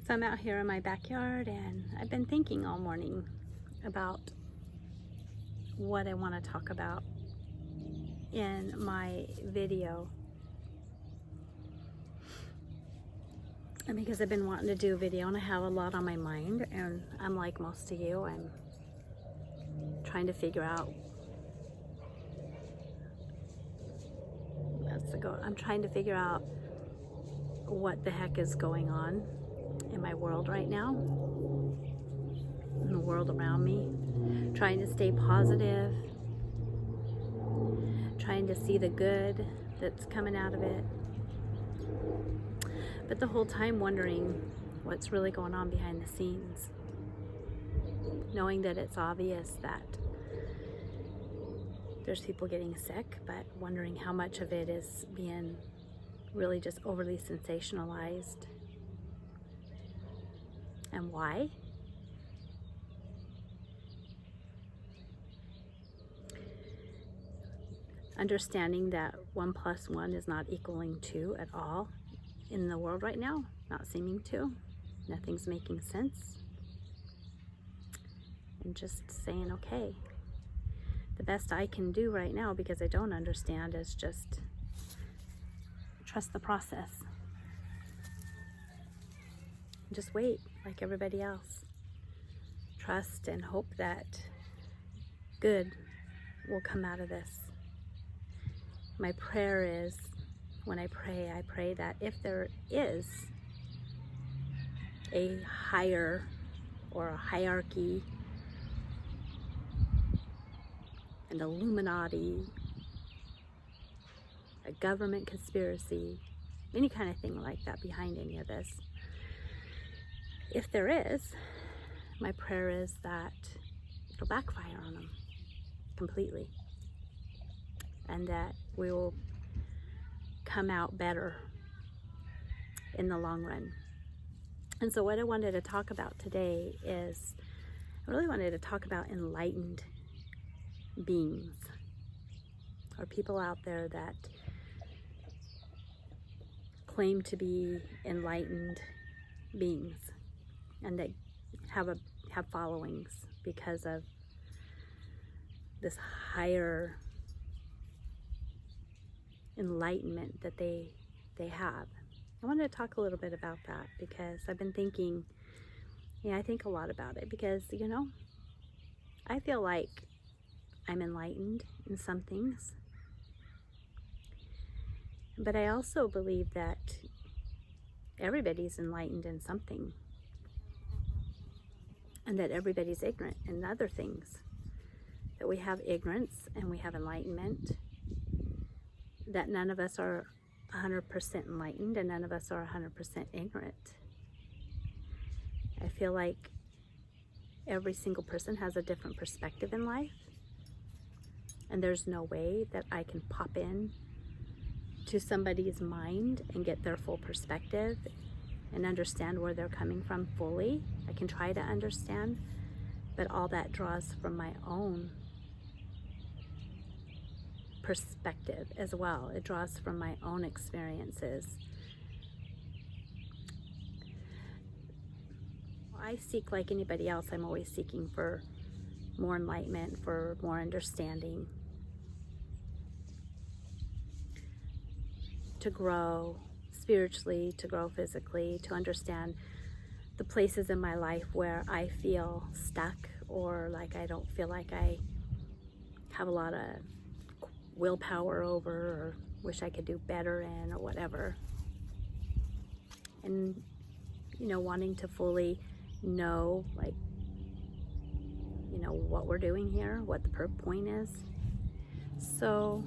So I'm out here in my backyard, and I've been thinking all morning about what I want to talk about in my video. And because I've been wanting to do a video and I have a lot on my mind, and I'm like most of you, I'm trying to figure out, I'm trying to figure out what the heck is going on in my world right now, in the world around me, trying to stay positive, trying to see the good that's coming out of it, but the whole time wondering what's really going on behind the scenes, knowing that it's obvious that there's people getting sick, but wondering how much of it is being really just overly sensationalized and why. Understanding that 1 + 1 is not equaling 2 at all in the world right now, not seeming to. Nothing's making sense. And just saying, okay, the best I can do right now, because I don't understand, is just trust the process. Just wait like everybody else. Trust and hope that good will come out of this. My prayer is, when I pray that if there is a higher or a hierarchy, an Illuminati, a government conspiracy, any kind of thing like that behind any of this, if there is, my prayer is that it'll backfire on them completely, and that we will come out better in the long run. And so what I wanted to talk about today is, I really wanted to talk about enlightened beings, or people out there that claim to be enlightened beings and that have followings because of this higher enlightenment that they have. I wanted to talk a little bit about that because I've been thinking, I think a lot about it, because I feel like I'm enlightened in some things, but I also believe that everybody's enlightened in something, and that everybody's ignorant in other things, that we have ignorance and we have enlightenment, that none of us are 100% enlightened and none of us are 100% ignorant. I feel like every single person has a different perspective in life, and there's no way that I can pop in to somebody's mind and get their full perspective and understand where they're coming from fully. I can try to understand, but all that draws from my own perspective as well. It draws from my own experiences. I seek, like anybody else, I'm always seeking for more enlightenment, for more understanding, to grow spiritually, to grow physically, to understand the places in my life where I feel stuck, or like I don't feel like I have a lot of willpower over, or wish I could do better in, or whatever. And wanting to fully know, like, what we're doing here, what the point is. So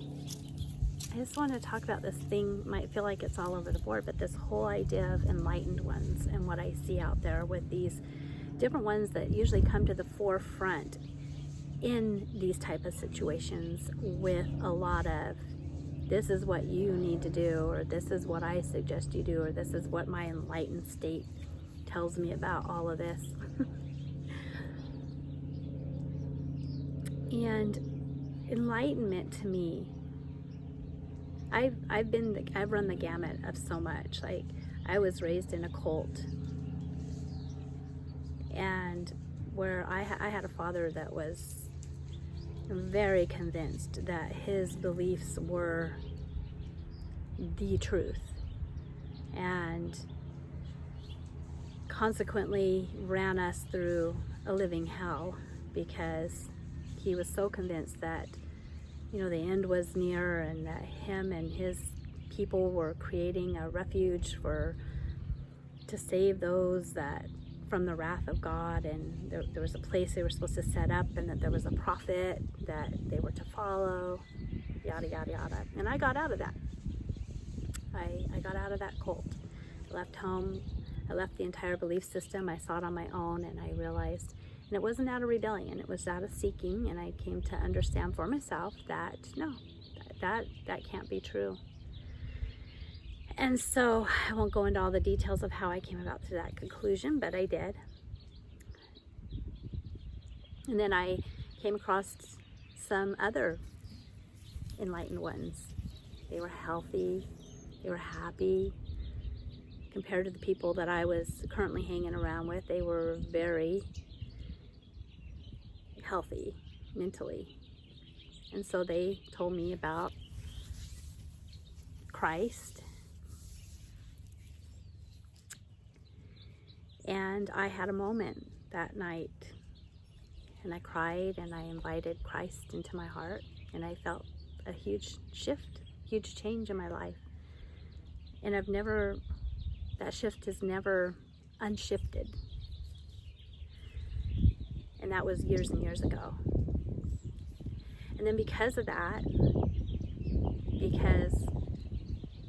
I just want to talk about this thing. Might feel like it's all over the board, but this whole idea of enlightened ones, and what I see out there with these different ones that usually come to the forefront in these type of situations with a lot of, this is what you need to do, or this is what I suggest you do, or this is what my enlightened state tells me about all of this. And enlightenment to me, I've run the gamut of so much. Like, I was raised in a cult, and where I had a father that was very convinced that his beliefs were the truth, and consequently ran us through a living hell, because he was so convinced that, you know, the end was near, and that him and his people were creating a refuge to save those that from the wrath of God, and there was a place they were supposed to set up, and that there was a prophet that they were to follow, yada yada yada. And I got out of that. I got out of that cult. I left home. I left the entire belief system. I saw it on my own, and I realized, and it wasn't out of rebellion, it was out of seeking, and I came to understand for myself that no, that can't be true. And so I won't go into all the details of how I came about to that conclusion, but I did. And then I came across some other enlightened ones. They were healthy, they were happy. Compared to the people that I was currently hanging around with, they were very healthy mentally. And so they told me about Christ. And I had a moment that night, and I cried, and I invited Christ into my heart, and I felt a huge shift, huge change in my life. And that shift has never unshifted. And that was years and years ago. And then because of that, because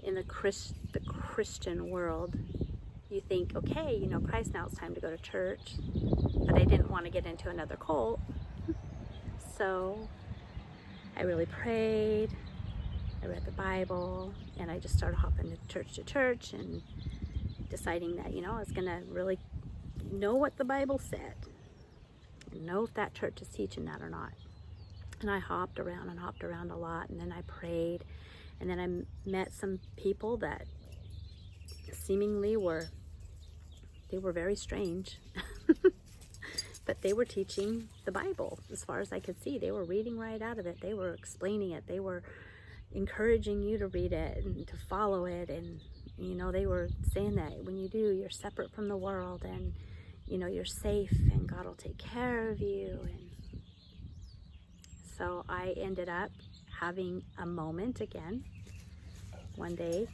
in the Christian world, you think, okay, you know Christ, now it's time to go to church. But I didn't want to get into another cult. So I really prayed, I read the Bible, and I just started hopping to church and deciding that, you know, I was going to really know what the Bible said and know if that church is teaching that or not. And I hopped around a lot, and then I prayed, and then I met some people that seemingly were very strange. But they were teaching the Bible as far as I could see. They were reading right out of it. They were explaining it. They were encouraging you to read it and to follow it. And, you know, they were saying that when you do, you're separate from the world, and, you know, you're safe, and God will take care of you. And so I ended up having a moment again one day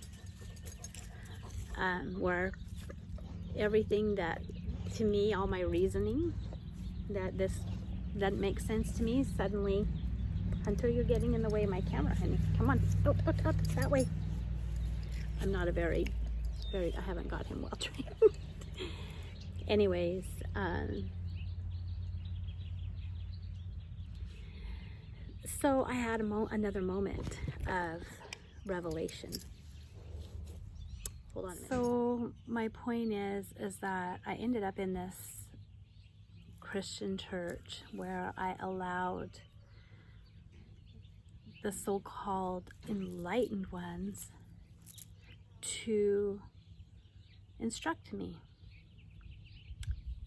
where everything that, to me, all my reasoning, that this doesn't make sense to me, suddenly, Hunter, you're getting in the way of my camera, honey. Come on, out, that way. I'm not I haven't got him well trained. Anyways, so I had another moment of revelation. Hold on a minute. So my point is that I ended up in this Christian church where I allowed the so-called enlightened ones to instruct me.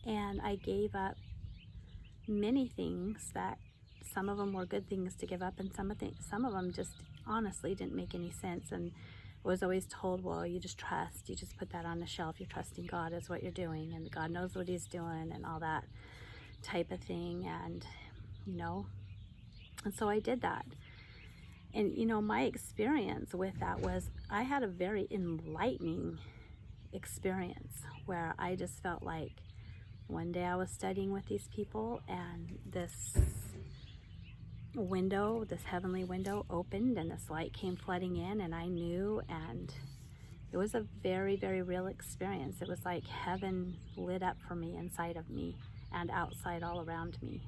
And I gave up many things that some of them were good things to give up, and some of them just honestly didn't make any sense. And I was always told, well, you just trust, you just put that on the shelf, you're trusting God is what you're doing, and God knows what he's doing, and all that type of thing. And, you know, and so I did that. And, you know, my experience with that was I had a very enlightening experience where I just felt like one day I was studying with these people, and this window, this heavenly window opened, and this light came flooding in, and I knew, and it was a very, very real experience. It was like heaven lit up for me inside of me and outside all around me.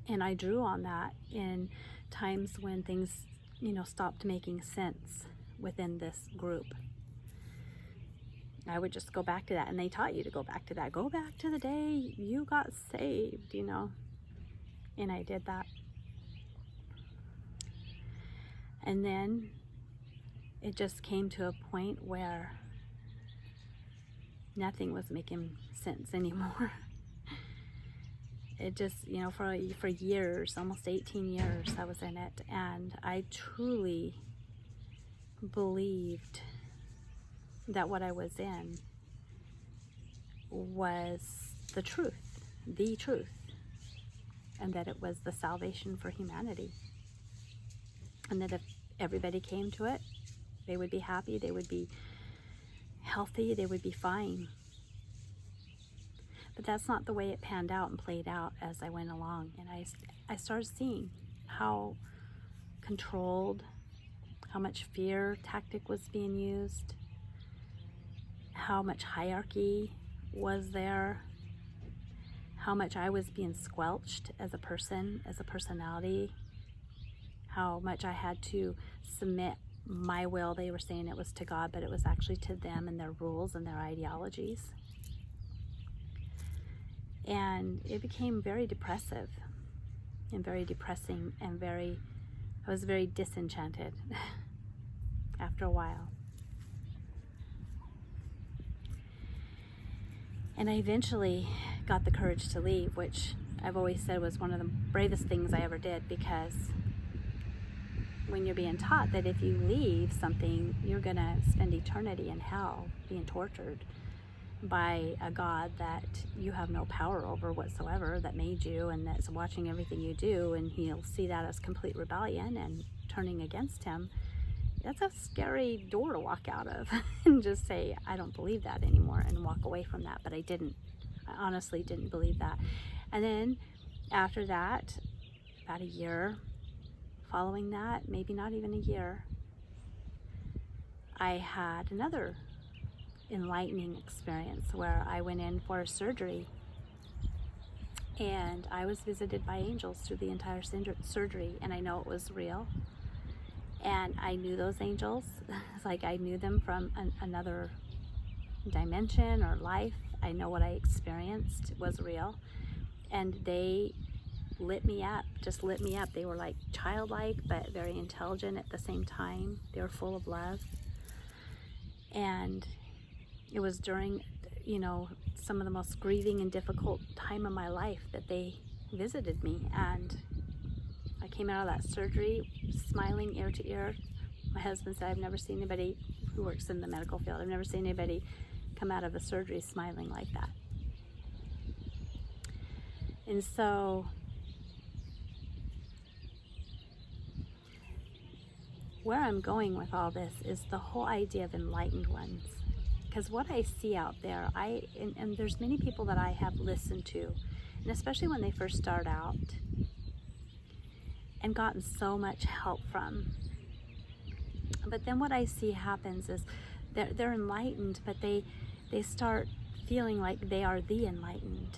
And I drew on that in times when things, you know, stopped making sense within this group. I would just go back to that, and they taught you to go back to that. Go back to the day you got saved, you know. And I did that. And then it just came to a point where nothing was making sense anymore. It just, for years, almost 18 years I was in it, and I truly believed that what I was in was the truth, and that it was the salvation for humanity, and that if everybody came to it, they would be happy, they would be healthy, they would be fine. But that's not the way it panned out and played out as I went along. And I started seeing how controlled, how much fear tactic was being used, how much hierarchy was there, how much I was being squelched as a person, as a personality, how much I had to submit my will. They were saying it was to God, but it was actually to them and their rules and their ideologies. And it became very depressive and very depressing, and I was very disenchanted after a while. And I eventually got the courage to leave, which I've always said was one of the bravest things I ever did, because when you're being taught that if you leave something, you're going to spend eternity in hell being tortured by a God that you have no power over whatsoever, that made you and that's watching everything you do, and he'll see that as complete rebellion and turning against him, that's a scary door to walk out of and just say, I don't believe that anymore, and walk away from that. But I didn't. I honestly didn't believe that. And then after that, about a year following that, maybe not even a year, I had another enlightening experience where I went in for a surgery, and I was visited by angels through the entire surgery, and I know it was real, and I knew those angels. It's like I knew them from another dimension or life. I know what I experienced was real, and they lit me up, just lit me up. They were like childlike but very intelligent at the same time. They were full of love, and it was during, some of the most grieving and difficult time of my life that they visited me. And I came out of that surgery smiling ear to ear. My husband said, I've never seen anybody who works in the medical field, I've never seen anybody come out of a surgery smiling like that. And so where I'm going with all this is the whole idea of enlightened ones. Because what I see out there, and there's many people that I have listened to, and especially when they first start out, and gotten so much help from. But then what I see happens is they're enlightened, but they start feeling like they are the enlightened.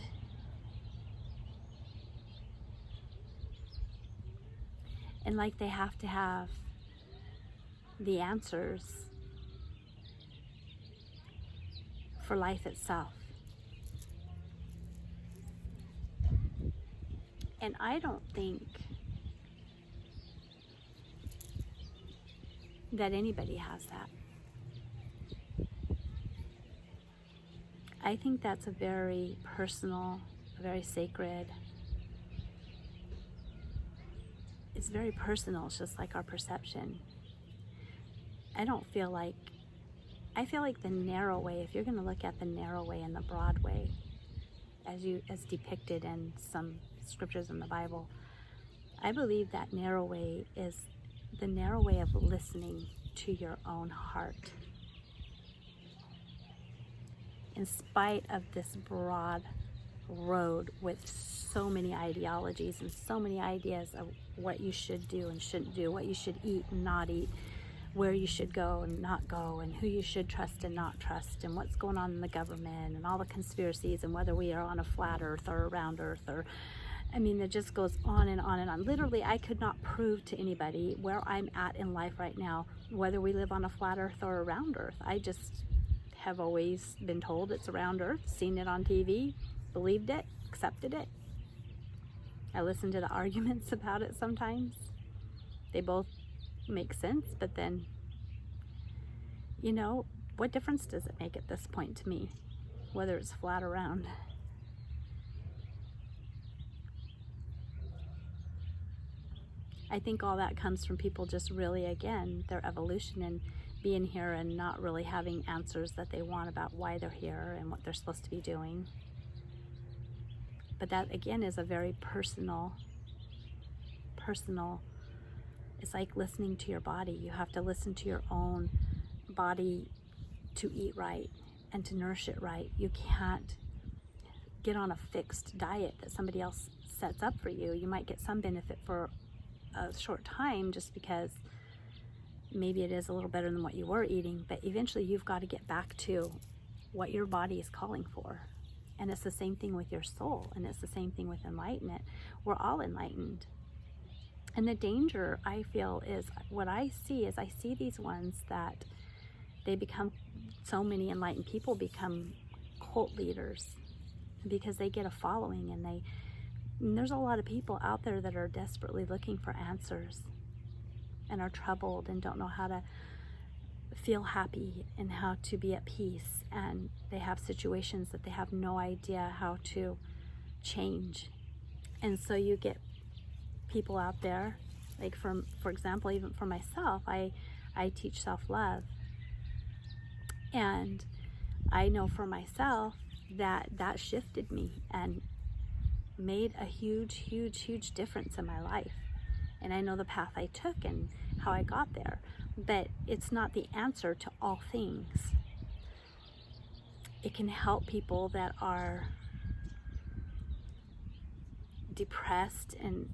And like they have to have the answers for life itself. And I don't think that anybody has that. I think that's a very personal, very sacred. It's very personal. It's just like our perception. I feel like the narrow way, if you're going to look at the narrow way and the broad way, as depicted in some scriptures in the Bible, I believe that narrow way is the narrow way of listening to your own heart. In spite of this broad road with so many ideologies and so many ideas of what you should do and shouldn't do, what you should eat and not eat, where you should go and not go, and who you should trust and not trust, and what's going on in the government, and all the conspiracies, and whether we are on a flat earth or a round earth, or it just goes on and on and on. Literally, I could not prove to anybody where I'm at in life right now, whether we live on a flat earth or a round earth. I just have always been told it's a round earth, seen it on TV, believed it, accepted it. I listen to the arguments about it sometimes. They both makes sense, but then, what difference does it make at this point to me, whether it's flat or round? I think all that comes from people just really, again, their evolution and being here and not really having answers that they want about why they're here and what they're supposed to be doing. But that, again, is a very personal, it's like listening to your body. You have to listen to your own body to eat right and to nourish it right. You can't get on a fixed diet that somebody else sets up for you. You might get some benefit for a short time just because maybe it is a little better than what you were eating, but eventually you've got to get back to what your body is calling for. And it's the same thing with your soul, and it's the same thing with enlightenment. We're all enlightened. And the danger, I feel, is what I see these ones that they become, so many enlightened people become cult leaders because they get a following, and there's a lot of people out there that are desperately looking for answers and are troubled and don't know how to feel happy and how to be at peace, and they have situations that they have no idea how to change. And so you get people out there, like for example, even for myself, I teach self-love, and I know for myself that shifted me and made a huge difference in my life. And I know the path I took and how I got there, but it's not the answer to all things. It can help people that are depressed, and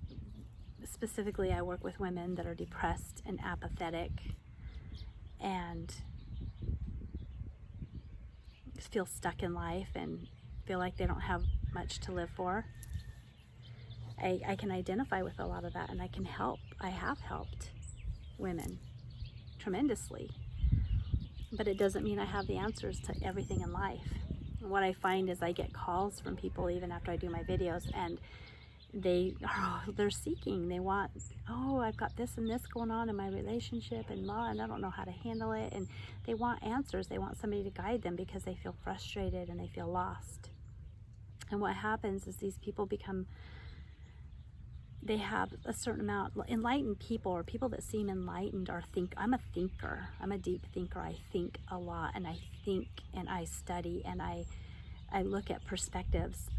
specifically I work with women that are depressed and apathetic and feel stuck in life and feel like they don't have much to live for. I can identify with a lot of that, and I can help. I have helped women tremendously, but it doesn't mean I have the answers to everything in life. And what I find is I get calls from people even after I do my videos, and they're seeking. They want, I've got this and this going on in my relationship, and I don't know how to handle it. And they want answers. They want somebody to guide them because they feel frustrated and they feel lost. And what happens is these people they have a certain amount, enlightened people, or people that seem enlightened, I'm a thinker. I'm a deep thinker. I think a lot, and I think and I study and I look at perspectives.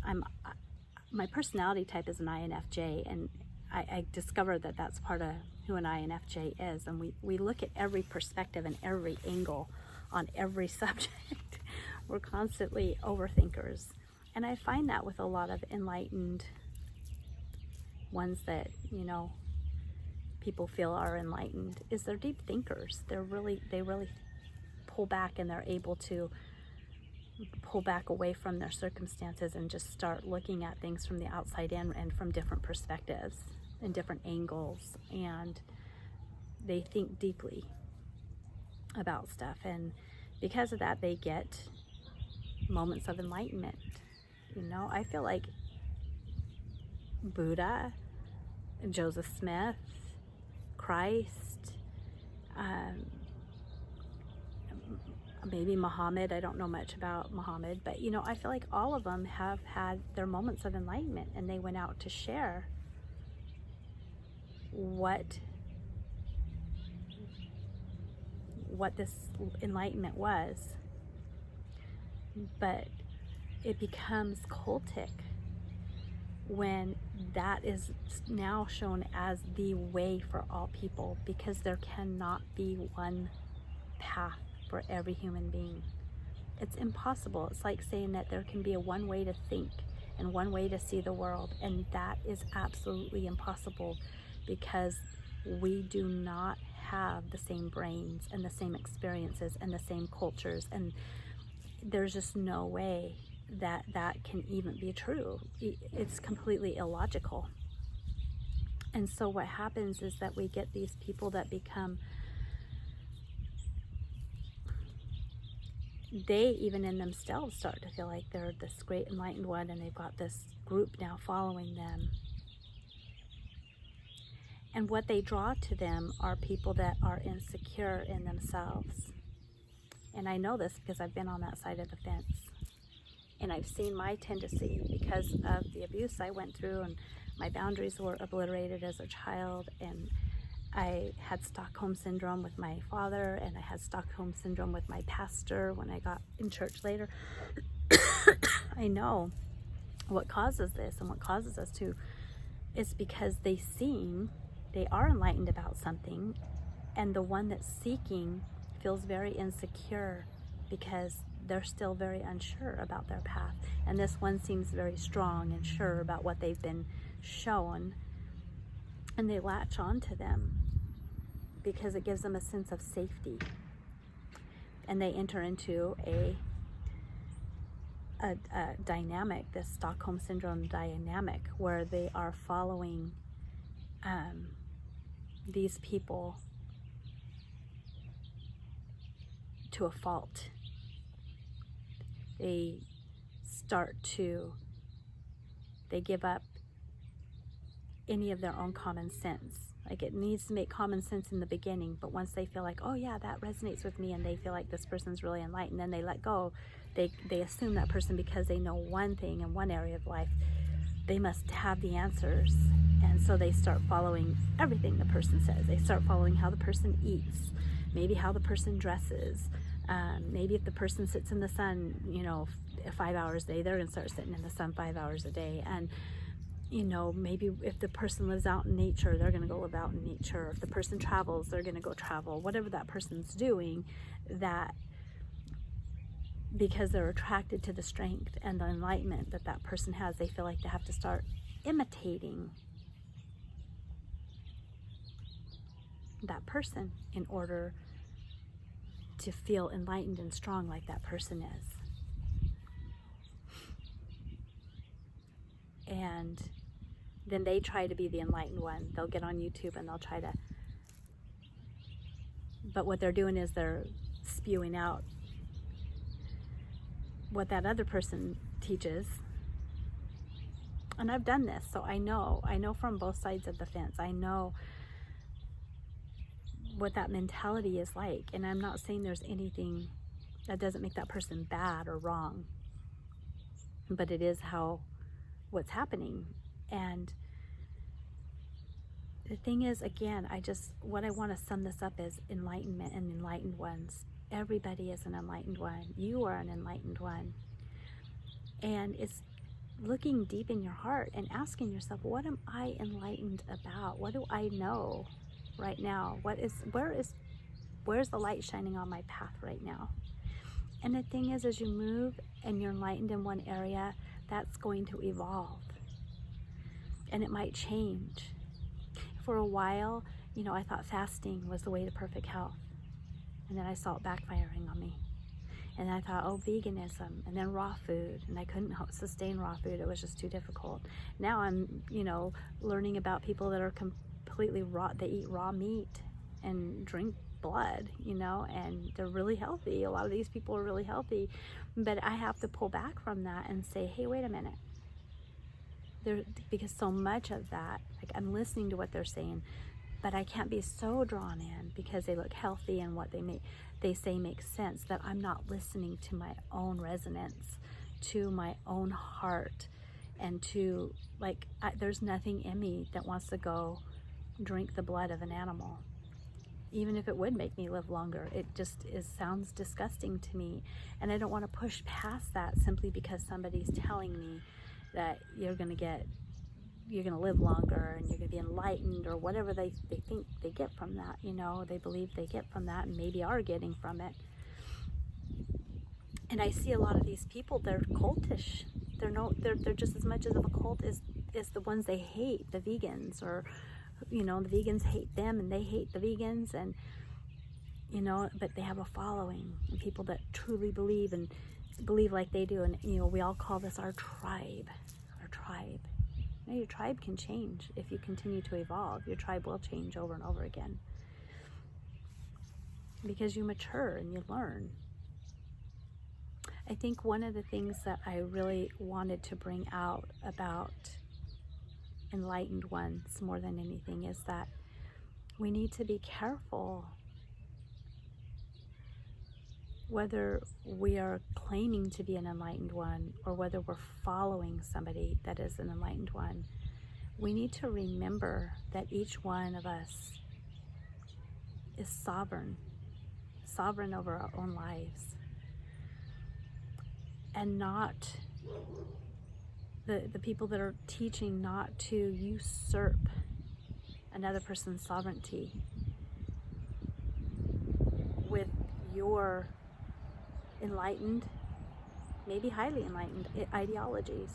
My personality type is an INFJ, and I discovered that that's part of who an INFJ is. And we look at every perspective and every angle on every subject. We're constantly overthinkers. And I find that with a lot of enlightened ones that, people feel are enlightened, is they're deep thinkers. They really pull back, and they're able to pull back away from their circumstances and just start looking at things from the outside in and from different perspectives and different angles, and they think deeply about stuff, and because of that they get moments of enlightenment. I feel like Buddha, Joseph Smith, Christ, maybe Muhammad. I don't know much about Muhammad, but I feel like all of them have had their moments of enlightenment, and they went out to share what this enlightenment was. But it becomes cultic when that is now shown as the way for all people, because there cannot be one path for every human being. It's impossible. It's like saying that there can be one way to think and one way to see the world, and that is absolutely impossible, because we do not have the same brains and the same experiences and the same cultures, and there's just no way that can even be true. It's completely illogical. And so what happens is that we get these people that become, they even in themselves start to feel like they're this great enlightened one, and they've got this group now following them. And what they draw to them are people that are insecure in themselves. And I know this because I've been on that side of the fence. And I've seen my tendency because of the abuse I went through, and my boundaries were obliterated as a child, and I had Stockholm Syndrome with my father, and I had Stockholm Syndrome with my pastor when I got in church later. I know what causes this and what causes us to is because they are enlightened about something, and the one that's seeking feels very insecure because they're still very unsure about their path. And this one seems very strong and sure about what they've been shown, and they latch on to them because it gives them a sense of safety. And they enter into a dynamic, this Stockholm Syndrome dynamic, where they are following these people to a fault. They give up any of their own common sense. Like, it needs to make common sense in the beginning, but once they feel like, oh yeah, that resonates with me, and they feel like this person's really enlightened, then they let go. They assume that person, because they know one thing in one area of life, they must have the answers. And so they start following everything the person says. They start following how the person eats, maybe how the person dresses. Maybe if the person sits in the sun, 5 hours a day, they're going to start sitting in the sun 5 hours a day. And maybe if the person lives out in nature, they're going to go live out in nature. If the person travels, they're going to go travel. Whatever that person's doing, that because they're attracted to the strength and the enlightenment that that person has, they feel like they have to start imitating that person in order to feel enlightened and strong like that person is. And then they try to be the enlightened one. They'll get on YouTube and they'll try to, but what they're doing is they're spewing out what that other person teaches. And I've done this, so I know from both sides of the fence. I know what that mentality is like. And I'm not saying there's anything that doesn't make that person bad or wrong, but it is what's happening. And the thing is, again, what I want to sum this up is enlightenment and enlightened ones. Everybody is an enlightened one. You are an enlightened one. And it's looking deep in your heart and asking yourself, what am I enlightened about? What do I know right now? Where's the light shining on my path right now? And the thing is, as you move and you're enlightened in one area, that's going to evolve. And it might change. For a while, I thought fasting was the way to perfect health. And then I saw it backfiring on me. And I thought, veganism, and then raw food. And I couldn't sustain raw food. It was just too difficult. Now I'm, learning about people that are completely raw. They eat raw meat and drink blood, and they're really healthy. A lot of these people are really healthy. But I have to pull back from that and say, hey, wait a minute. Because so much of that, like, I'm listening to what they're saying, but I can't be so drawn in because they look healthy and what they say makes sense, that I'm not listening to my own resonance, to my own heart, and to, there's nothing in me that wants to go drink the blood of an animal. Even if it would make me live longer, it just sounds disgusting to me. And I don't want to push past that simply because somebody's telling me that you're going to live longer and you're going to be enlightened, or whatever they think they get from that. They believe they get from that, and maybe are getting from it. And I see a lot of these people, they're cultish. They're just as much of a cult as the ones they hate, the vegans, or the vegans hate them and they hate the vegans, and but they have a following, and people that truly believe like they do. And we all call this our tribe. Your tribe can change if you continue to evolve. Your tribe will change over and over again because you mature and you learn. I think one of the things that I really wanted to bring out about enlightened ones more than anything is that we need to be careful whether we are claiming to be an enlightened one or whether we're following somebody that is an enlightened one. We need to remember that each one of us is sovereign over our own lives, and not the people that are teaching not to usurp another person's sovereignty with your enlightened, maybe highly enlightened ideologies,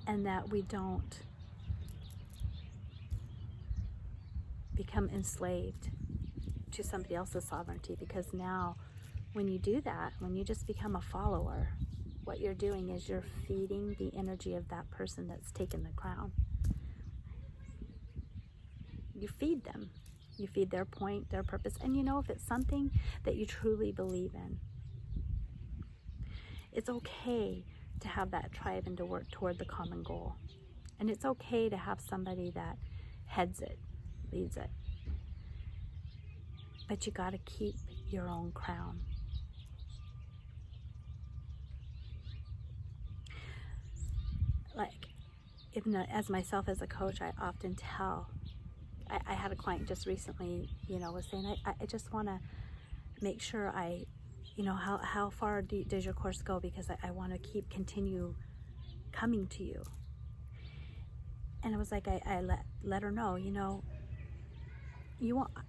and that we don't become enslaved to somebody else's sovereignty. Because now when you do that, when you just become a follower, what you're doing is you're feeding the energy of that person that's taken the crown. You feed them. You feed their point, their purpose. And if it's something that you truly believe in, it's okay to have that tribe and to work toward the common goal. And it's okay to have somebody that heads it, leads it. But you got to keep your own crown. Like, as myself as a coach, I often tell, I had a client just recently, was saying, I just want to make sure how far does your course go? Because I want to continue coming to you. And it was like, I let her know,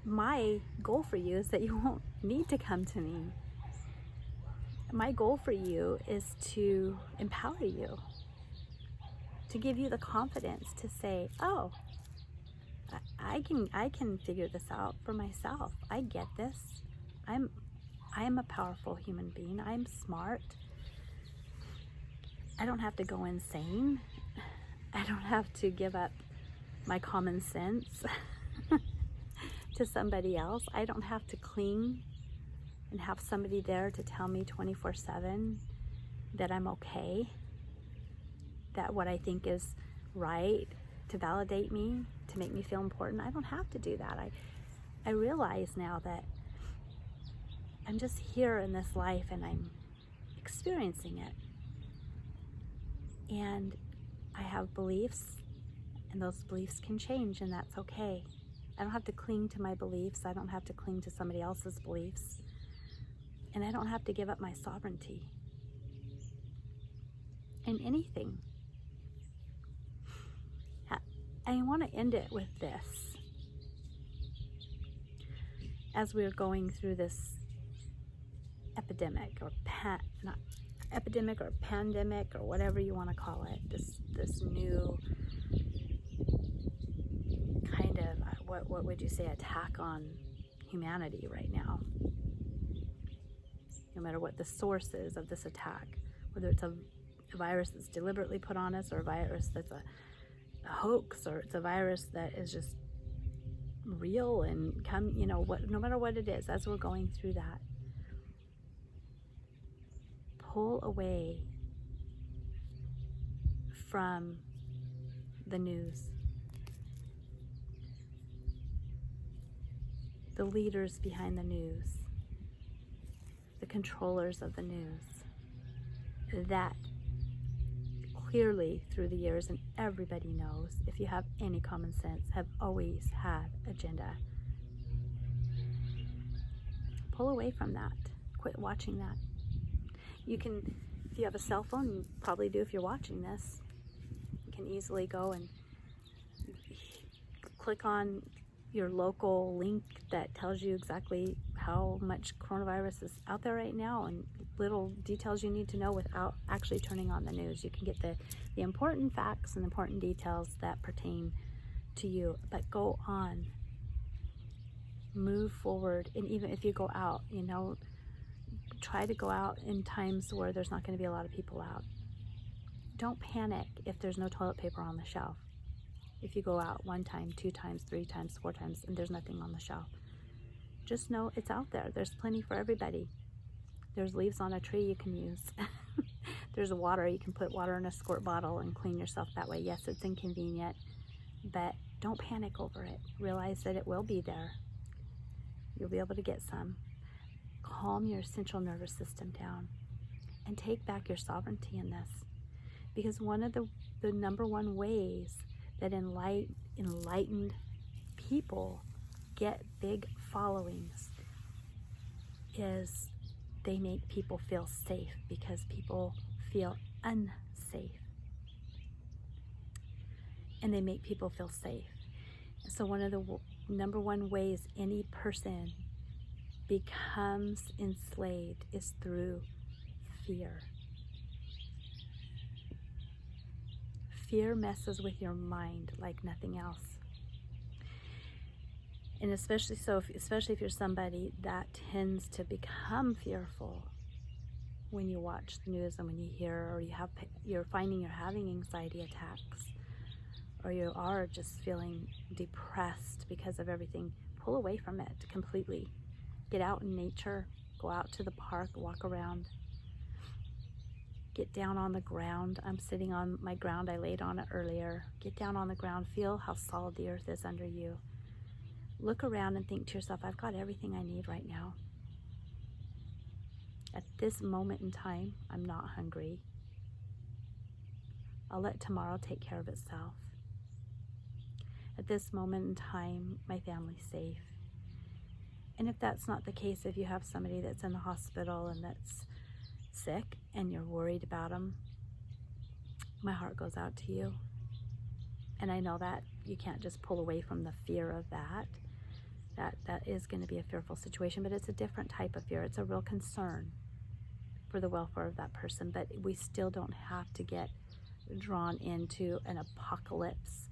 my goal for you is that you won't need to come to me. My goal for you is to empower you, to give you the confidence to say, oh, I can figure this out for myself. I get this. I am a powerful human being. I'm smart. I don't have to go insane. I don't have to give up my common sense to somebody else. I don't have to cling and have somebody there to tell me 24/7 that I'm okay, that what I think is right, to validate me, to make me feel important. I don't have to do that. I realize now that I'm just here in this life and I'm experiencing it. And I have beliefs, and those beliefs can change, and that's okay. I don't have to cling to my beliefs. I don't have to cling to somebody else's beliefs. And I don't have to give up my sovereignty in anything. I want to end it with this. As we're going through this epidemic or pandemic or whatever you want to call it, this new kind of, what would you say, attack on humanity right now. No matter what the source is of this attack, whether it's a virus that's deliberately put on us, or a virus that's a hoax, or it's a virus that is just real and no matter what it is, as we're going through that, pull away from the news, the leaders behind the news, the controllers of the news, that clearly through the years, and everybody knows, if you have any common sense, have always had agenda. Pull away from that. Quit watching that. You can, if you have a cell phone, you probably do if you're watching this, you can easily go and click on your local link that tells you exactly how much coronavirus is out there right now, and little details you need to know without actually turning on the news. You can get the important facts and important details that pertain to you. But go on, move forward. And even if you go out, try to go out in times where there's not going to be a lot of people out. Don't panic if there's no toilet paper on the shelf. If you go out 1 time, 2 times, 3 times, 4 times, and there's nothing on the shelf, just know it's out there. There's plenty for everybody. There's leaves on a tree you can use. There's water. You can put water in a squirt bottle and clean yourself that way. Yes, it's inconvenient, but don't panic over it. Realize that it will be there. You'll be able to get some. Calm your central nervous system down and take back your sovereignty in this. Because one of the number one ways that enlightened people get big followings is they make people feel safe, because people feel unsafe. And they make people feel safe. So one of the number one ways any person becomes enslaved is through fear. Fear messes with your mind like nothing else. And especially if you're somebody that tends to become fearful when you watch the news and when you hear, or you're finding you're having anxiety attacks, or you are just feeling depressed because of everything, pull away from it completely. Get out in nature, go out to the park, walk around. Get down on the ground. I'm sitting on my ground. I laid on it earlier. Get down on the ground. Feel how solid the earth is under you. Look around and think to yourself, I've got everything I need right now. At this moment in time, I'm not hungry. I'll let tomorrow take care of itself. At this moment in time, my family's safe. And if that's not the case, if you have somebody that's in the hospital and that's sick and you're worried about them, my heart goes out to you. And I know that you can't just pull away from the fear of that. That is going to be a fearful situation, but it's a different type of fear. It's a real concern for the welfare of that person, but we still don't have to get drawn into an apocalypse,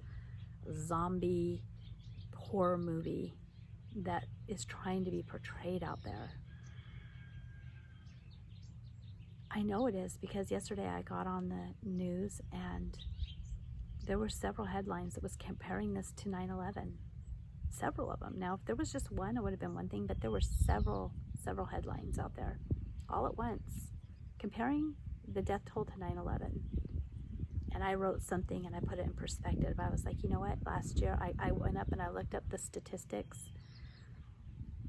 zombie horror movie that is trying to be portrayed out there. I know it is, because yesterday I got on the news and there were several headlines that was comparing this to 9/11. Several of them. Now, if there was just one, it would have been one thing, but there were several headlines out there all at once comparing the death toll to 9/11. And I wrote something and I put it in perspective. I was like, you know what? Last year I went up and I looked up the statistics.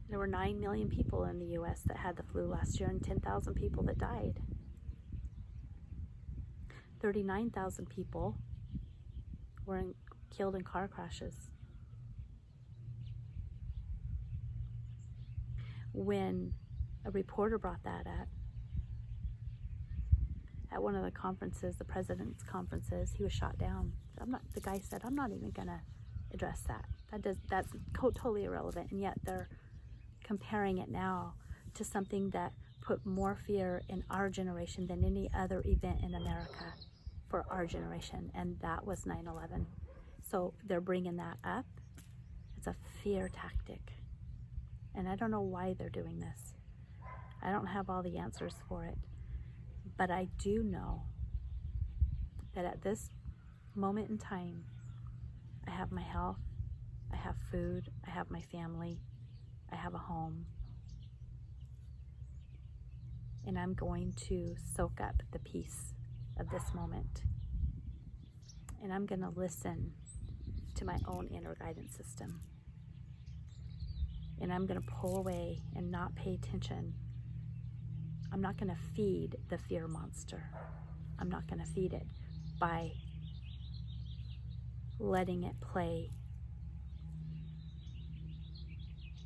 There were 9 million people in the U.S. that had the flu last year and 10,000 people that died. 39,000 people were killed in car crashes. When a reporter brought that up at one of the conferences, the president's conferences, he was shot down. The guy said, I'm not even going to address that. That's totally irrelevant. And yet they're comparing it now to something that put more fear in our generation than any other event in America for our generation, and that was 9/11. So they're bringing that up. It's a fear tactic, and I don't know why they're doing this. I don't have all the answers for it, but I do know that at this moment in time, I have my health, I have food, I have my family, I have a home, and I'm going to soak up the peace of this moment, and I'm going to listen to my own inner guidance system, and I'm going to pull away and not pay attention. I'm not going to feed the fear monster. I'm not going to feed it by letting it play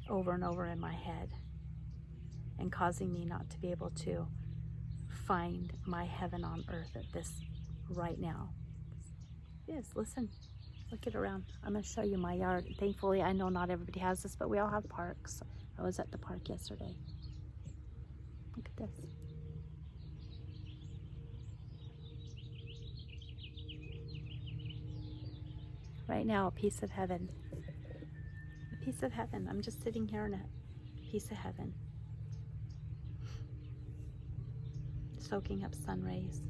over and over in my head and causing me not to be able to find my heaven on earth at this right now. Yes, listen, look it around. I'm going to show you my yard. Thankfully, I know not everybody has this, but we all have parks. I was at the park yesterday. Look at this. Right now, a piece of heaven. A piece of heaven. I'm just sitting here in a piece of heaven, soaking up sun rays,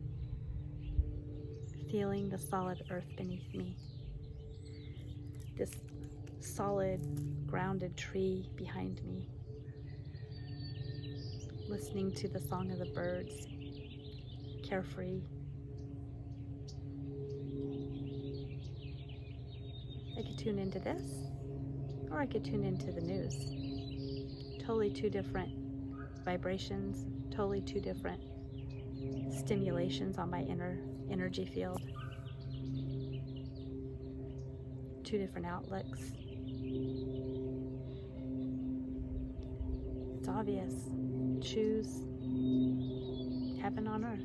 feeling the solid earth beneath me, this solid, grounded tree behind me, listening to the song of the birds, carefree. I could tune into this, or I could tune into the news. Totally two different vibrations, totally two different stimulations on my inner energy field. Two different outlooks. It's obvious. Choose heaven on earth.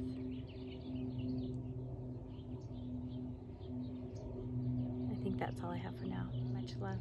I think that's all I have for now. Much love.